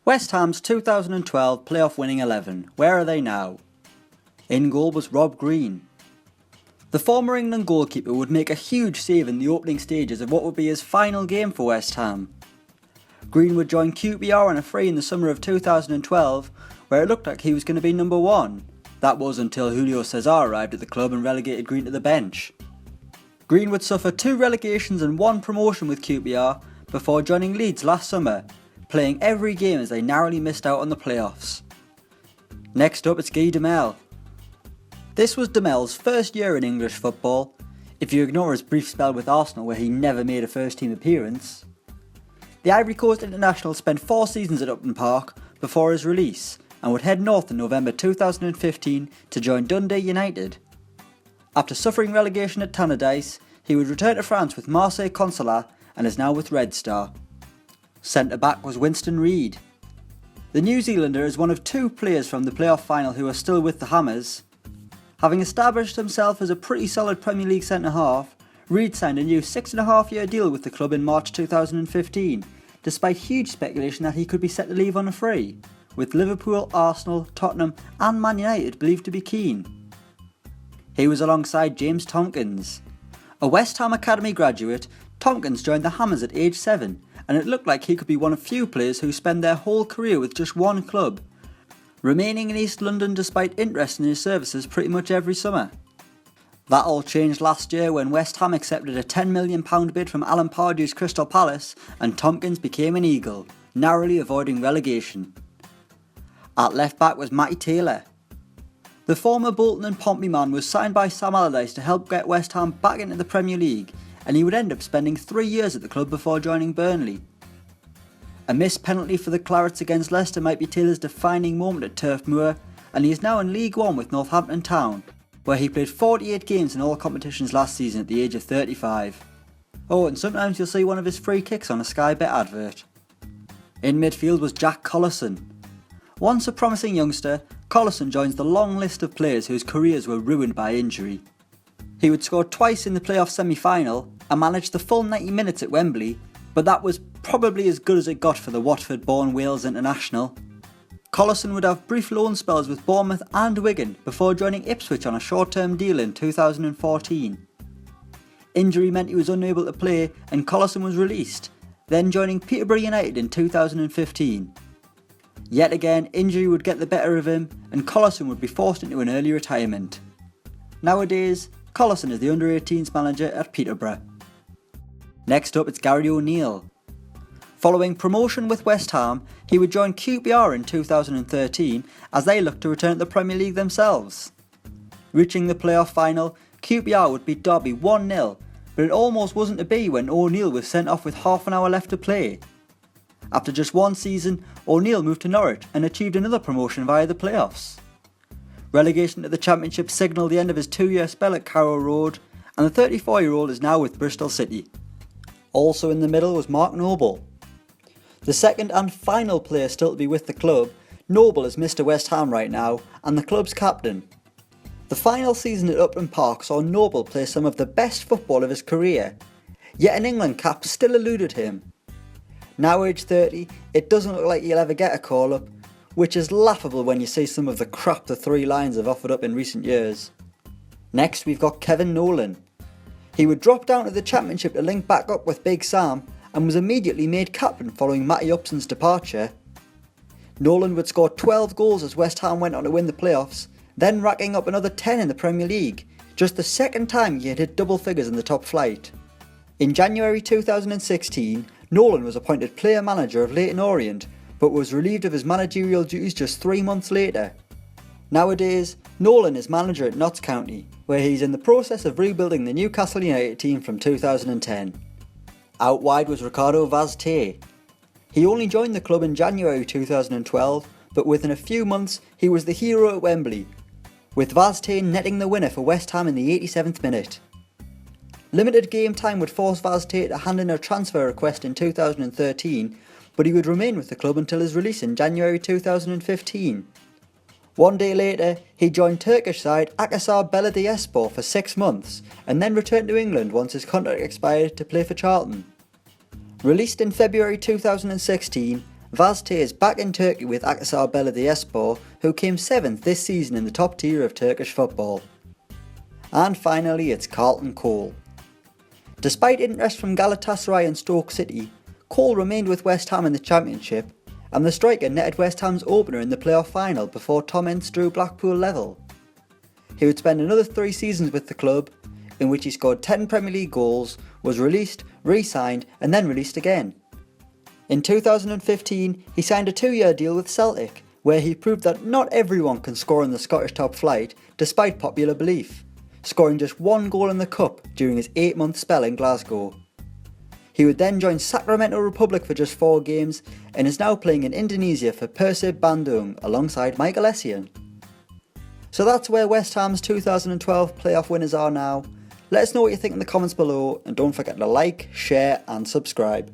West Ham's 2012 playoff winning 11, where are they now? In goal was Rob Green. The former England goalkeeper would make a huge save in the opening stages of what would be his final game for West Ham. Green would join QPR on a free in the summer of 2012, where it looked like he was going to be number one. That was until Julio Cesar arrived at the club and relegated Green to the bench. Green would suffer 2 relegations and 1 promotion with QPR before joining Leeds last summer, playing every game as they narrowly missed out on the playoffs. Next up it's Guy Demel. This was Demel's first year in English football, if you ignore his brief spell with Arsenal where he never made a first team appearance. The Ivory Coast international spent 4 seasons at Upton Park before his release and would head north in November 2015 to join Dundee United. After suffering relegation at Allardyce, he would return to France with Marseille Consulat and is now with Red Star. Centre back was Winston REID. The New Zealander is one of 2 players from the playoff final who are still with the Hammers. Having established himself as a pretty solid Premier League centre half, REID signed a new 6.5-year deal with the club in March 2015, despite huge speculation that he could be set to leave on a free, with Liverpool, Arsenal, Tottenham and Man United believed to be keen. He was alongside James Tomkins. A West Ham Academy graduate, Tomkins joined the Hammers at age 7, and it looked like he could be one of few players who spend their whole career with just one club, remaining in East London despite interest in his services pretty much every summer. That all changed last year when West Ham accepted a £10 million bid from Alan Pardew's Crystal Palace and Tomkins became an Eagle, narrowly avoiding relegation. At left back was Matty Taylor. The former Bolton and Pompey man was signed by Sam Allardyce to help get West Ham back into the Premier League, and he would end up spending 3 years at the club before joining Burnley. A missed penalty for the Clarets against Leicester might be Taylor's defining moment at Turf Moor, and he is now in League One with Northampton Town, where he played 48 games in all competitions last season at the age of 35. Oh, and sometimes you'll see one of his free kicks on a Sky Bet advert. In midfield was Jack Collison. Once a promising youngster, Collison joins the long list of players whose careers were ruined by injury. He would score twice in the playoff semi-final and managed the full 90 minutes at Wembley, but that was probably as good as it got for the Watford-born Wales international. Collison would have brief loan spells with Bournemouth and Wigan before joining Ipswich on a short-term deal in 2014. Injury meant he was unable to play and Collison was released, then joining Peterborough United in 2015. Yet again, injury would get the better of him and Collison would be forced into an early retirement. Nowadays, Collison is the under-18s manager at Peterborough. Next up it's Gary O'Neill. Following promotion with West Ham, he would join QPR in 2013 as they looked to return to the Premier League themselves. Reaching the playoff final, QPR would beat Derby 1-0, but it almost wasn't to be when O'Neill was sent off with half an hour left to play. After just 1 season, O'Neill moved to Norwich and achieved another promotion via the playoffs. Relegation to the Championship signalled the end of his 2-year spell at Carrow Road, and the 34-year-old is now with Bristol City. Also in the middle was Mark Noble. The second and final player still to be with the club, Noble is Mr West Ham right now and the club's captain. The final season at Upton Park saw Noble play some of the best football of his career, yet an England cap still eluded him. Now aged 30, it doesn't look like he'll ever get a call-up, which is laughable when you see some of the crap the Three Lions have offered up in recent years. Next we've got Kevin Nolan. He would drop down to the Championship to link back up with Big Sam and was immediately made captain following Matty Upson's departure. Nolan would score 12 goals as West Ham went on to win the playoffs, then racking up another 10 in the Premier League, just the second time he had hit double figures in the top flight. In January 2016, Nolan was appointed player manager of Leyton Orient, but was relieved of his managerial duties just 3 months later. Nowadays, Nolan is manager at Notts County, where he's in the process of rebuilding the Newcastle United team from 2010. Out wide was Ricardo Vaz-Tê. He only joined the club in January 2012, but within a few months he was the hero at Wembley, with Vaz-Tê netting the winner for West Ham in the 87th minute. Limited game time would force Vaz-Tê to hand in a transfer request in 2013, but he would remain with the club until his release in January 2015. 1 day later, he joined Turkish side Akhisar Belediyespor for 6 months, and then returned to England once his contract expired to play for CARLTON. Released in February 2016, Vazte is back in Turkey with Akhisar Belediyespor, who came 7th this season in the top tier of Turkish football. And finally, it's Carlton Cole. Despite interest from Galatasaray and Stoke City, Cole remained with West Ham in the Championship, and the striker netted West Ham's opener in the playoff final before TOMKINS drew Blackpool level. He would spend another 3 seasons with the club, in which he scored 10 Premier League goals, was released, re-signed and then released again. In 2015, he signed a 2-year deal with Celtic, where he proved that not everyone can score in the Scottish top flight despite popular belief, scoring just 1 goal in the Cup during his 8-month spell in Glasgow. He would then join Sacramento Republic for just 4 games and is now playing in Indonesia for Persib Bandung alongside Michael Essien. So that's where West Ham's 2012 playoff winners are now. Let us know what you think in the comments below, and don't forget to like, share and subscribe.